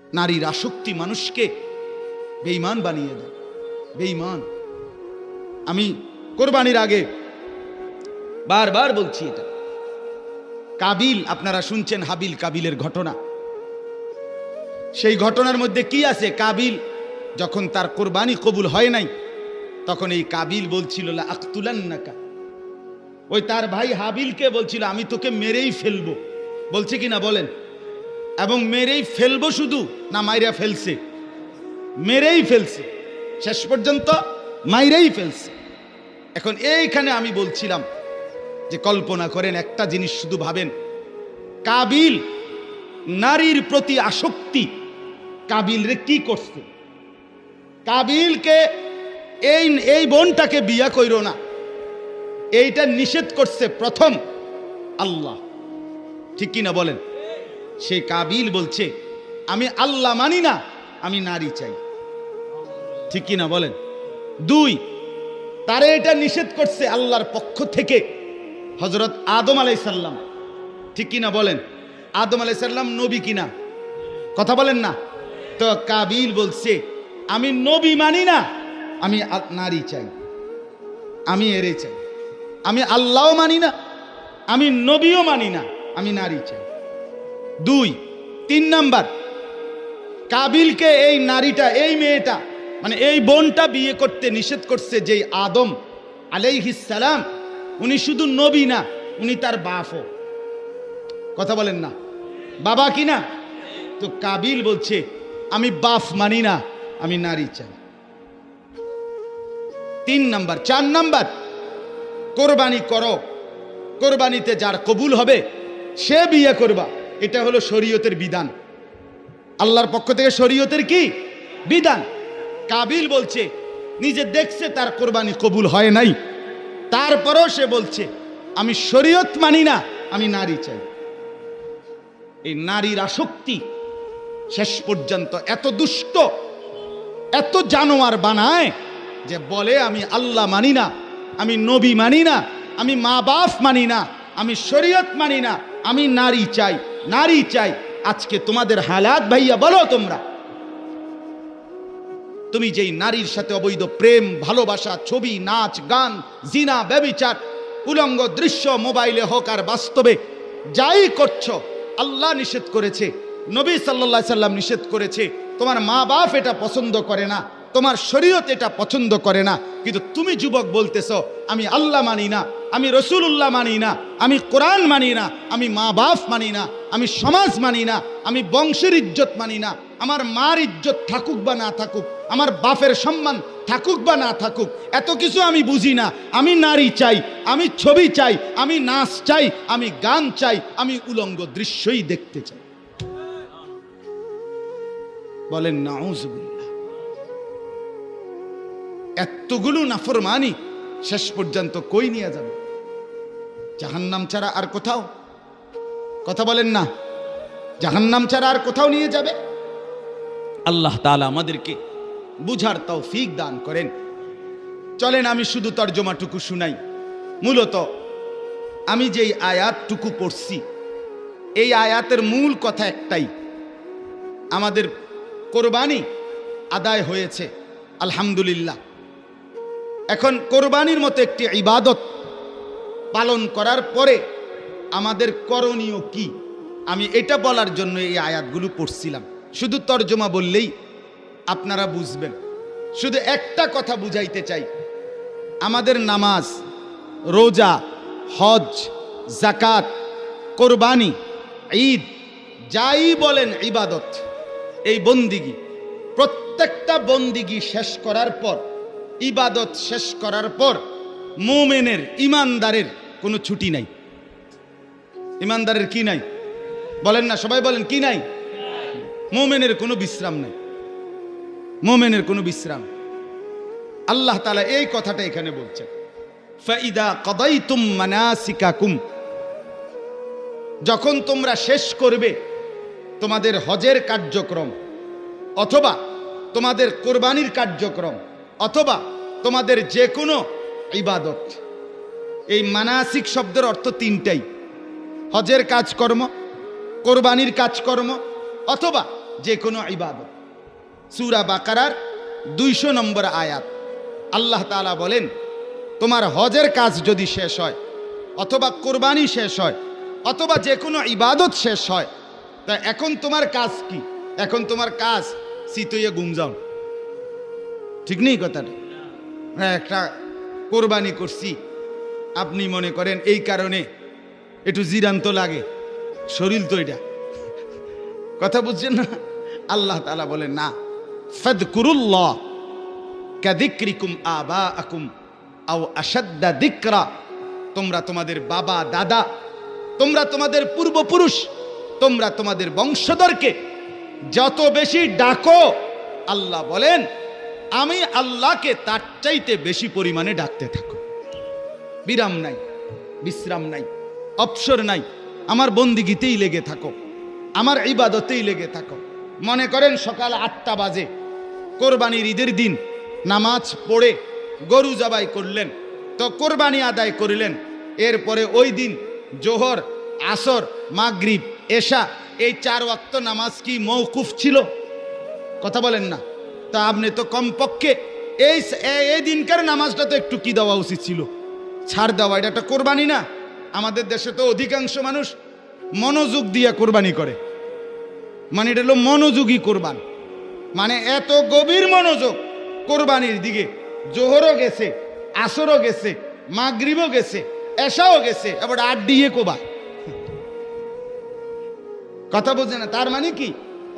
নারীর আসক্তি মানুষকে বেঈমান বানিয়ে দেয়, বেঈমান। আমি কোরবানির আগে বারবার বলছি এটা। কাবিল, আপনারা শুনছেন হাবিল কাবিলের ঘটনা। সেই ঘটনার মধ্যে কি আছে? কাবিল যখন তার কোরবানি কবুল হয় নাই, তখন এই কাবিল বলছিল লা আক্তুলান্নাকা, ওই তার ভাই হাবিলকে বলছিল আমি তোকে মেরেই ফেলবো। বলছে কি না বলেন? এবং মেরেই ফেলবো শুধু না, মাইরা ফেলছে, মেরেই ফেলছে, শেষ পর্যন্ত মাইরেই ফেলছে। এখন এইখানে আমি বলছিলাম যে কল্পনা করেন, একটা জিনিস শুধু ভাবেন, কাবিল নারীর প্রতি আসক্তি কাবিল রে কি করছে? কাবিলকে এই বোনটাকে বিয়া কইরো না, এইটা নিষেধ করছে প্রথম আল্লাহ, ঠিক কি না বলেন? সেই কাবিল বলছে আমি আল্লাহ মানি না, আমি নারী চাই, ঠিক কি না বলেন? দুই, তারে এটা নিষেধ করছে আল্লাহর পক্ষ থেকে হযরত আদম আলাইহিস সালাম, ঠিক কি না বলেন? আদম আলাইহিস সালাম নবী কিনা? কথা বলেন না? তো কাবিল বলছে আমি নবী মানি না, আমি নারী চাই, আমি এরে চাই। আমি আল্লাহও মানি না, আমি নবীও মানি না, আমি নারী চাই। দুই, তিন নাম্বার, কাবিলকে এই নারীটা, এই মেয়েটা, মানে এই বোনটা বিয়ে করতে নিষেধ করছে যে আদম আলাইহিস সালাম, উনি শুধু নবী না, উনি তার বাপও। কথা বলেন না? বাবা কি না? তো কাবিল বলছে আমি বাপ মানি না, আমি নারী চাই। তিন নাম্বার। চার নাম্বার, কোরবানি করো, কোরবানিতে যার কবুল হবে সে বিয়ে করবা, এটা হলো শরীয়তের বিধান, আল্লাহর পক্ষ থেকে শরীয়তের কি বিধান। কাবিল বলছে নিজে দেখছে তার কোরবানি কবুল হয় নাই, তারপরও সে বলছে আমি শরীয়ত মানি না, আমি নারী চাই। এই নারীর আসক্তি শেষ পর্যন্ত এত দুষ্ট, এত জানোয়ার বানায় যে বলে আমি আল্লাহ মানি না, আমি নবী মানি না, আমি মা বাপ মানি না, আমি শরীয়ত মানি না, আমি নারী চাই, নারী চাই। আজকে তোমাদের হালাত ভাইয়া বলো, তুমি যেই নারীর সাথে অবৈধ প্রেম, ভালোবাসা, ছবি, নাচ, গান, জিনা, ব্যভিচার, উলঙ্গ দৃশ্য, মোবাইলে হোক আর বাস্তবে যাই করছো, আল্লাহ নিষেধ করেছে, নবী সাল্লাল্লাহু আলাইহি সাল্লাম নিষেধ করেছে। তোমার মা বাপ এটা পছন্দ করে না, তোমার শরীয়ত এটা পছন্দ করে না, কিন্তু তুমি যুবক বলতেছো আমি আল্লাহ মানি না, আমি রাসূলুল্লাহ মানি না, আমি কোরআন মানি না, আমি মা বাপ মানি না, আমি সমাজ মানি না, আমি বংশের ইজ্জত মানি না, আমার মার ইজ্জত থাকুক বা না থাকুক, আমার বাপের সম্মান থাকুক বা না থাকুক, এত কিছু আমি বুঝি না, আমি নারী চাই, আমি ছবি চাই, আমি নাচ চাই, আমি গান চাই, আমি উলঙ্গ দৃশ্যই দেখতে চাই। বলেন নাউজুবিল্লাহ। এতগুলো নাফরমানি শেষ পর্যন্ত কই নিয়ে যাবে? জাহান্নাম ছাড়া আর কোথাও? কথা বলেন না? জাহান্নাম ছাড়া আর কোথাও নিয়ে যাবে? আল্লাহ তাআলা আমাদেরকে বুঝার তৌফিক দান করেন। চলেন আমি শুধু তর্জমাটুকু শুনাই। মূলত আমি যেই আয়াতটুকু পড়ছি, এই আয়াতের মূল কথা একটাই, আমাদের কোরবানি আদায় হয়েছে আলহামদুলিল্লাহ। এখন কোরবানির মতো একটি ইবাদত পালন করার পরে আমাদের করণীয় কি, আমি এটা বলার জন্য এই আয়াতগুলো পড়ছিলাম। শুধু তর্জমা বললেই আপনারা বুঝবেন। শুধু একটা কথা বুঝাইতে চাই, আমাদের নামাজ, রোজা, হজ, যাকাত, কোরবানি, ঈদ, যাই বলেন ইবাদত, এই বন্দিগি, প্রত্যেকটা বন্দিগি শেষ করার পর, ইবাদত শেষ করার পর মুমিনের, ইমানদারের কোনো ছুটি নাই। ইমানদারের কি নাই? বলেন না, সবাই বলেন কি নাই? মুমিনের কোনো বিশ্রাম নাই, মুমিনের কোনো বিশ্রাম। আল্লাহ তাআলা এই কথাটা এখানে বলছেন, ফাইদা কাদাইতুম মানাসিকাকুম, যখন তোমরা শেষ করবে তোমাদের হজের কার্যক্রম, অথবা তোমাদের কোরবানির কার্যক্রম, অথবা তোমাদের যে কোনো ইবাদত। এই মানাসিক শব্দের অর্থ তিনটাই, হজের কাজকর্ম, কোরবানির কাজকর্ম, অথবা যে কোনো ইবাদত। সূরা বাকারার 200 নম্বর আয়াত। আল্লাহ তাআলা বলেন, তোমার হজের কাজ যদি শেষ হয়, অথবা কোরবানি শেষ হয়, অথবা যে কোনো ইবাদত শেষ হয়, তা এখন তোমার কাজ কি? এখন তোমার কাজ সিতইয়ে ঘুম যাও। ঠিক নেই কথাটা? হ্যাঁ, একটা কোরবানি করছি, আপনি মনে করেন এই কারণে একটু জিরান্ত লাগে, শরীর তো এটা, কথা বুঝছেন না? আল্লাহ তাআলা বলেন না, ফাযকুরুল্লাহ কাযিকরিকুম আবাআকুম আও আশাদ্দা যিকরা। তোমরা তোমাদের বাবা দাদা, তোমরা তোমাদের পূর্বপুরুষ, তোমরা তোমাদের বংশধরকে যত বেশি ডাকো, আল্লাহ বলেন আমি আল্লাহকে তার চাইতে বেশি পরিমাণে ডাকতে থাকো। বিরাম নাই, বিশ্রাম নাই, অবসর নাই। আমার বন্দিগিতেই লেগে থাকো, আমার ইবাদতেই লেগে থাকো। মনে করেন সকাল 8টা বাজে, কোরবানির ঈদের দিন, নামাজ পড়ে গরু জবাই করলেন, তো কোরবানি আদায় করলেন। এরপরে ওই দিন জোহর, আসর, মাগরিব, এশা, এই 4 ওয়াক্ত নামাজ কি মওকুফ ছিল? কথা বলেন না? তা আপনি তো কমপক্ষে এই দিনকার নামাজটা তো একটু কি দেওয়া উচিত ছিল, ছাড় দেওয়া। এটা একটা কোরবানি না? আমাদের দেশে তো অধিকাংশ মানুষ মনোযোগ দিয়ে কোরবানি করে, মানে এটা হলো মনোযোগী কোরবান, মানে এত গভীর মনোযোগ কোরবানির দিকে। জোহরও গেছে, আসরও গেছে, মাগরিবও গেছে, এশাও গেছে, এবার 8 দিয়ে কোবা। কথা বুঝে না? তার মানে কি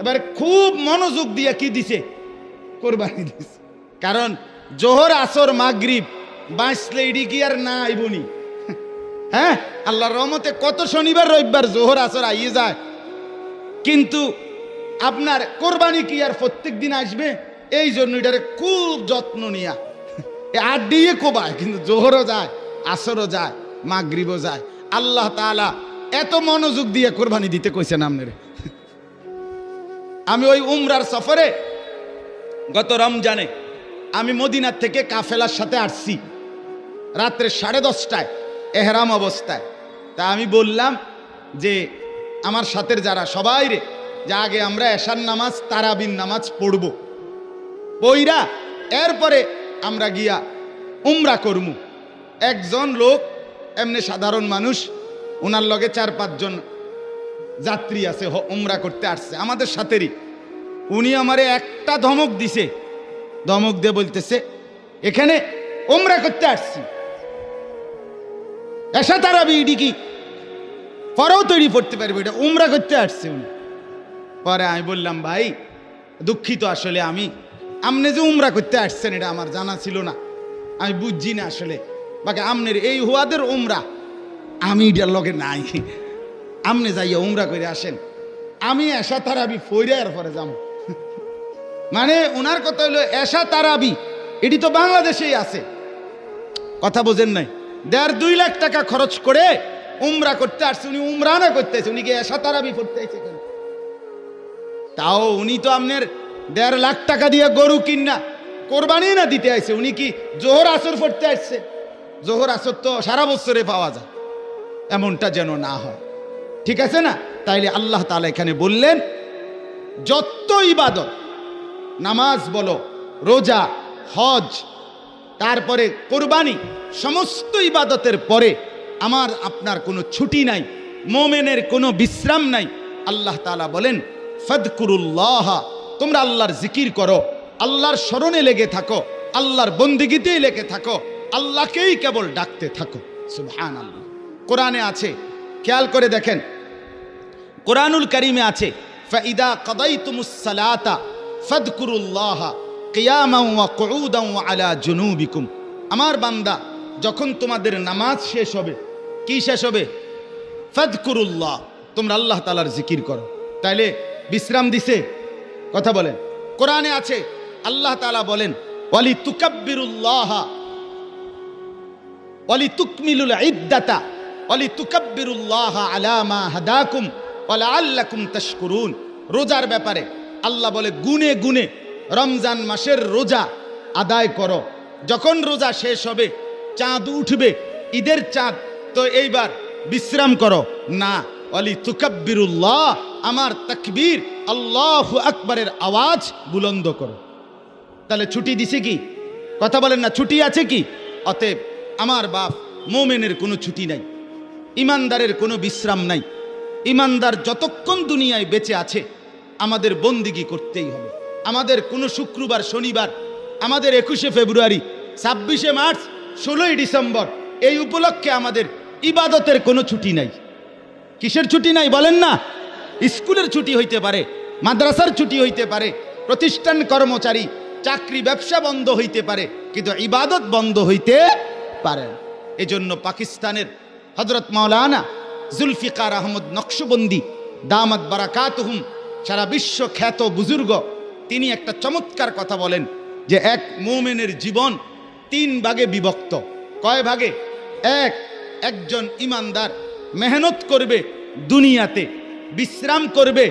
এবার খুব মনোযোগ দিয়ে কি দিছে? কোরবানি দিছে। কারণ জোহর, আসর, মাগরিব বাঁচলে ইডি কি আর না আইবনি? হ্যাঁ, আল্লাহর রহমতে কত শনিবার রবিবার জোহর আসর আইয়ে যায়, কিন্তু আপনার কোরবানি কি আর প্রত্যেক দিন আসবে? এই জন্য এটারে খুব যত্ন নিয়া 8 দিয়ে কোবায়, কিন্তু জোহরও যায়, আসরও যায়, মাগরিবও যায়। আল্লাহ তাআলা এত মনোযোগ দিয়ে কোরবানি দিতে কইছেন আপনারে। আমি ওই উমরার সফরে গত রমজানে আমি মদিনার থেকে কাফেলার সাথে আসছি, রাত্রে 10:30টায় এহরাম অবস্থায়। তা আমি বললাম যে আমার সাথের যারা সবাই রে, যে আগে আমরা এশার নামাজ, তারাবির নামাজ পড়ব, পইরা এরপরে আমরা গিয়া উমরা করমু। একজন লোক এমনি সাধারণ মানুষ, ওনার লগে 4-5 জন যাত্রী আছে, উমরা করতে আসছে আমাদের সাথেরই। উনি আমারে একটা ধমক দিছে, ধমক দিয়ে বলতেছে এখানে উমরা করতে আসছি, এশা তারাবি ইডি কি পরেও তৈরি পড়তে পারবে, এটা উমরা করতে আসছে উনি। পরে আমি বললাম ভাই দুঃখিত, আসলে আপনি যে উমরা করতে আসছেন এটা আমার জানা ছিল না, আমি বুঝছি না আসলে, বাকি আমনের এই হুয়াদের উমরা আমি এটার লগে নাই, আপনি যাইয়া উমরা করে আসেন, আমি এশা তারাবি ফইরা এর পরে যাবো। মানে ওনার কথা হলো এশা তারাবি এটি তো বাংলাদেশেই আছে, কথা বোঝেন নাই? 1.5-2 লাখ টাকা খরচ করে উমরা করতে আসছে, উনি উমরা না করতে আসছে, উনি কি এশা তারাবি পড়তে আসছে? তাও উনি তো আপনার 1.5 লাখ টাকা দিয়ে গরু কিনা কোরবানি না দিতে আসছে, উনি কি জোহর আসর পড়তে আসছে? জোহর আসর তো সারা বছরে পাওয়া যায়, এমনটা যেন না হয়, ঠিক আছে না? তাইলে আল্লাহ তাআলা এখানে বললেন যত ইবাদত, নামাজ বলো, রোজা, হজ, তারপরে কোরবানি, সমস্ত ইবাদতের পরে আমার আপনার কোনো ছুটি নাই, মোমেনের কোনো বিশ্রাম নাই। আল্লাহ তাআলা বলেন ফাযকুরুল্লাহ, তোমরা আল্লাহর জিকির করো, আল্লাহর স্মরণে লেগে থাকো, আল্লাহর বন্দেগীতেই লেগে থাকো, আল্লাহকেই কেবল ডাকতে থাকো। সুবহানাল্লাহ। কোরআনে আছে, খেয়াল করে দেখেন, কোরআনুল কারীমে আছে ফাইদা কাদাইতুমুস সালাতা ফাযকুরুল্লাহ কিয়ামান ওয়া কুউদান ওয়া আলা জুনুবিকুম। আমার বান্দা যখন তোমাদের নামাজ শেষ হবে, কি শেষ হবে? ফাযকুরুল্লাহ, তোমরা আল্লাহ তাআলার জিকির করো। তাইলে বিশ্রাম দিছে? কথা বলেন। কোরআনে আছে আল্লাহ তাআলা বলেন ওয়ালি তুকাব্বিরুল্লাহ ওয়ালি তুকমিলুল ইদ্দাতা ওয়ালি তুকাব্বিরুল্লাহ আলা মা হাদাকুম ওয়া লাআল্লাকুম তাশকুরুন। রোজার ব্যাপারে আল্লাহ বলে গুনে গুনে রমজান মাসের রোজা আদায় করো। যখন রোজা শেষ হবে, চাঁদ উঠবে, ঈদের চাঁদ, তো এইবার বিশ্রাম করো না, ওয়ালি তুকাব্বিরুল্লাহ, আমার তাকবীর আল্লাহু আকবারের আওয়াজ বুলন্দ করো। তাহলে ছুটি দিছে কি? কথা বলেন না, ছুটি আছে কি? অতএব আমার বাপ, মোমেনের কোনো ছুটি নাই, ইমানদারের কোনো বিশ্রাম নাই। ইমানদার যতক্ষণ দুনিয়ায় বেঁচে আছে আমাদের বন্দিগি করতেই হবে। আমাদের কোনো শুক্রবার, শনিবার, আমাদের 21শে ফেব্রুয়ারি, 26শে মার্চ, 16ই ডিসেম্বর এই উপলক্ষে আমাদের ইবাদতের কোনো ছুটি নাই। কিসের ছুটি নাই বলেন না? স্কুলের ছুটি হইতে পারে, মাদ্রাসার ছুটি হইতে পারে, প্রতিষ্ঠান কর্মচারী, চাকরি ব্যবসা বন্ধ হইতে পারে, কিন্তু ইবাদত বন্ধ হইতে পারে না। এজন্য পাকিস্তানের হযরত মাওলানা জুলফিকার আহমদ নকশবন্দি দামাত বারাকাতুহুম, সারা বিশ্ব খ্যাত বুজুর্গ, তিনি একটা চমৎকার কথা বলেন যে এক মুমিনের জীবন 3 ভাগে বিভক্ত। কয় ভাগে? একজন ইমানদার মেহনত করবে দুনিয়াতে, বিশ্রাম করবে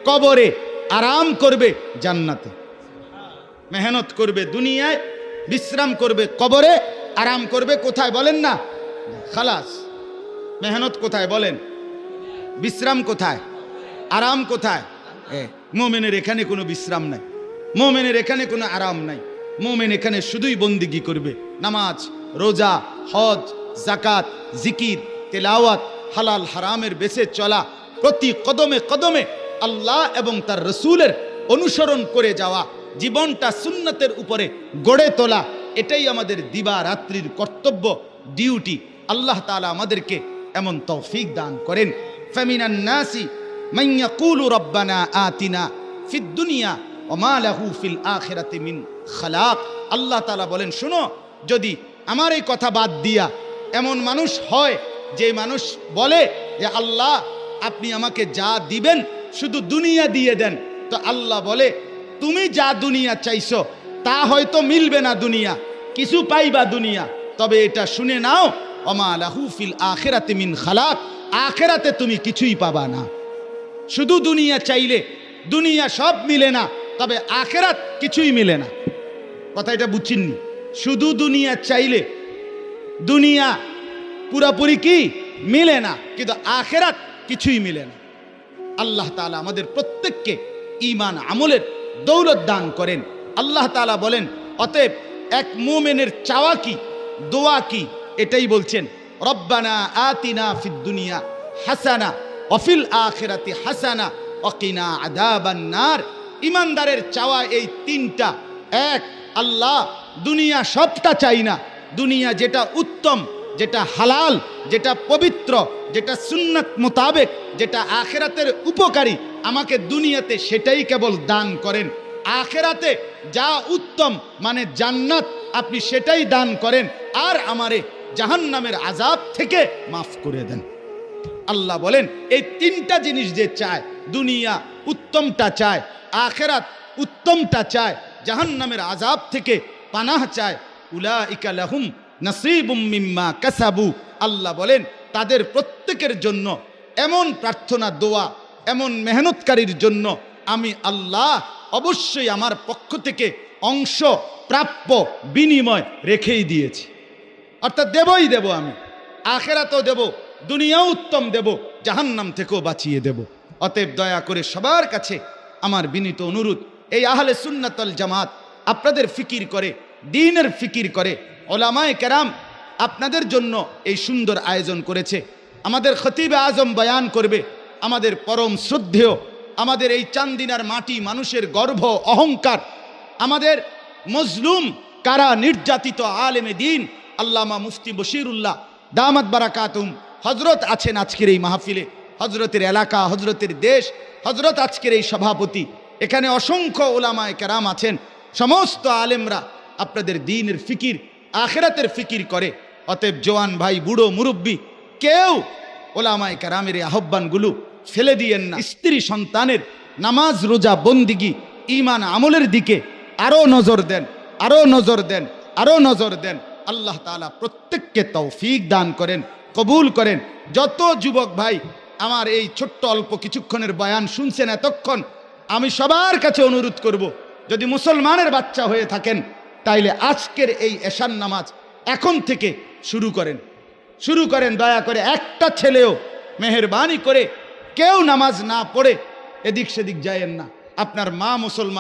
কবরে, আরাম করবে জান্নাতে। মেহনত করবে দুনিয়ায়, বিশ্রাম করবে কবরে, আরাম করবে কোথায় বলেন না? খালাস। মেহনত কোথায় বলেন? বিশ্রাম কোথায়? আরাম কোথায়? মোমেনের এখানে কোনো বিশ্রাম নাই, মোমেনের এখানে কোনো আরাম নাই। মোমেন এখানে শুধুই বন্দিগি করবে, নামাজ, রোজা, হজ, জাকাত, জিকির, তেলাওয়াত, হালাল হারামের বেঁচে চলা, প্রতি কদমে কদমে আল্লাহ এবং তার রসুলের অনুসরণ করে যাওয়া, জীবনটা সুন্নতের উপরে গড়ে তোলা, এটাই আমাদের দিবা রাত্রির কর্তব্য, ডিউটি। আল্লাহ তাআলা আমাদেরকে এমন তৌফিক দান করেন। ফামিনান নাসি মান ইয়াকুলু রাব্বানা আতিনা ফিদ দুনিয়া ওয়া মা লাহু ফিল আখিরাতি মিন খালাক। আল্লাহ তাআলা বলেন, শুনো, যদি আমার এই কথা বাদ দিয়া এমন মানুষ হয় যে মানুষ বলে যে আল্লাহ আপনি আমাকে যা দিবেন শুধু দুনিয়া দিয়ে দেন, তো আল্লাহ বলে তুমি যা দুনিয়া চাইছো তা হয়তো মিলবে না, দুনিয়া কিছু পাইবা দুনিয়া, তবে এটা শুনে নাও, ওমা লাহু ফিল আখিরাতি মিন খালাক, আখিরাতে তুমি কিছুই পাবা না। শুধু দুনিয়া চাইলে দুনিয়া সব মিলে না, তবে আখিরাত কিছুই মিলে না। কথা এটা বুঝছেননি? শুধু দুনিয়া চাইলে দুনিয়া পুরাপুরি কি মিলে না, কিন্তু আখিরাত কিছুই মিলে না। আল্লাহ তাআলা আমাদের প্রত্যেককে ঈমান আমলের দৌলত দান করেন। আল্লাহ তাআলা বলেন, অতএব এক মুমিনের চাওয়া কি, দোয়া কি, এটাই বলছেন, রব্বানা আতিনা ফিদ দুনিয়া হাসানা ওয়া ফিল আখিরাতি হাসানা ওয়া কিনা আযাবান নার। ইমানদারের চাওয়া এই 3টা। এক, আল্লাহ দুনিয়া সবটা চাই না, দুনিয়া যেটা উত্তম, যেটা হালাল, যেটা পবিত্র, যেটা সুন্নাত মোতাবেক, যেটা আখিরাতের উপকারী, আমাকে দুনিয়াতে সেটাই কেবল দান করেন। আখিরাতে যা উত্তম মানে জান্নাত, আপনি সেটাই দান করেন, আর আমারে জাহান্নামের আযাব থেকে মাফ করে দেন। আল্লাহ বলেন, এই 3টা জিনিস যে চায়, দুনিয়া উত্তমটা চায়, আখিরাত উত্তমটা চায়, জাহান্নামের আযাব থেকে পানাহ চায়, উলাইকা লাহুম নাসীবুম মিম্মা কাসাবু। আল্লাহ বলেন, তাদের প্রত্যেকের জন্য এমন প্রার্থনা, দোয়া, এমন মেহনতকারীর জন্য আমি আল্লাহ অবশ্যই আমার পক্ষ থেকে অংশ, প্রাপ্য, বিনিময় রেখেই দিয়েছি। অর্থাৎ দেবই দেব, আমি আখিরাতও দেব, দুনিয়াও উত্তম দেব, জাহান্নাম থেকেও বাঁচিয়ে দেব। অতএব দয়া করে সবার কাছে আমার বিনীত অনুরোধ, এই আহলে সুন্নাত ওয়াল জামাত আপনাদের ফিকির করে, দ্বীনের ফিকির করে, ওলামায়ে কেরাম আপনাদের জন্য এই সুন্দর আয়োজন করেছে। আমাদের খতিবে আজম বয়ান করবে, আমাদের পরম শ্রদ্ধেয়, আমাদের এই চান্দিনার মাটি, মানুষের গর্ব, অহংকার, আমাদের মজলুম, কারা নির্যাতিত আলেমে দ্বীন আল্লামা মুফতি বশিরুল্লাহ দামাত বারাকাতুহুম হযরত আছেন আজকের এই মাহফিলে। হযরতের এলাকা, হযরতের দেশ, হযরত আজকের এই সভাপতি, এখানে অসংখ্য ওলামায়ে কেরাম আছেন। সমস্ত আলেমরা আপনাদের দ্বীনের ফিকির, আখিরাতের ফিকির করে। অতএব জওয়ান ভাই, বুড়ো, মুরব্বী, কেউ ওলামায়ে কেরামের এই আহ্বানগুলো ফেলে দিয়েন না। স্ত্রী সন্তানের নামাজ, রোজা, বন্দিগি, ঈমান আমলের দিকে আরো নজর দেন, আরো নজর দেন, আরো নজর দেন। আল্লাহ তাআলা প্রত্যেককে তৌফিক দান করেন, কবুল করেন। যত যুবক ভাই আমার এই ছোট্ট অল্প কিছুক্ষণের বয়ান শুনছেন এতক্ষণ, আমি সবার কাছে অনুরোধ করব, যদি মুসলমানের বাচ্চা হয়ে থাকেন তাইলে আজকের এই এশার নামাজ এখন থেকে শুরু করেন, শুরু করেন। দয়া করে একটা ছেলেও মেহেরবানি করে কেউ নামাজ না পড়ে এদিক সেদিক যায়েন না। আপনার মা মুসলমান